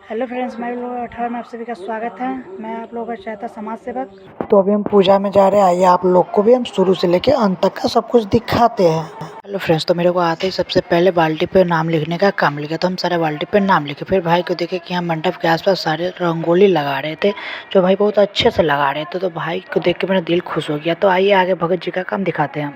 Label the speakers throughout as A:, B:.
A: Hello friends, मैं लोग 18 में आप सभी का स्वागत है। मैं आप लोगों का चाहता समाज सेवक। तो अभी हम पूजा में जा रहे हैं। आइए आप लोग को भी हम शुरू से लेके अंत तक का सब कुछ दिखाते हैं। हेलो फ्रेंड्स, तो मेरे को आते ही सबसे पहले बाल्टी पे नाम लिखने का काम लिखा। तो हम सारे बाल्टी पे नाम लिखे। फिर भाई को देखे कि यहाँ मंडप के आसपास सारे रंगोली लगा रहे थे, जो भाई बहुत अच्छे से लगा रहे थे। तो भाई को देख के मेरा दिल खुश हो गया। तो आइए आगे भगत जी का काम दिखाते हैं हम।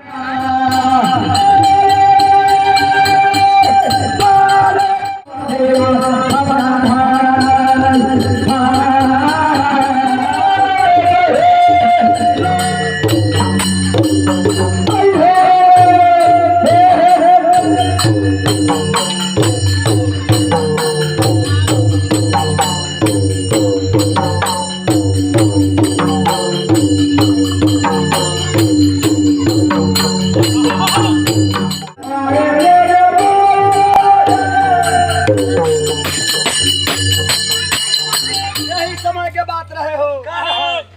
B: यही समय के बात रहे हो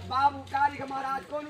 B: बाबू कारिक महाराज कौन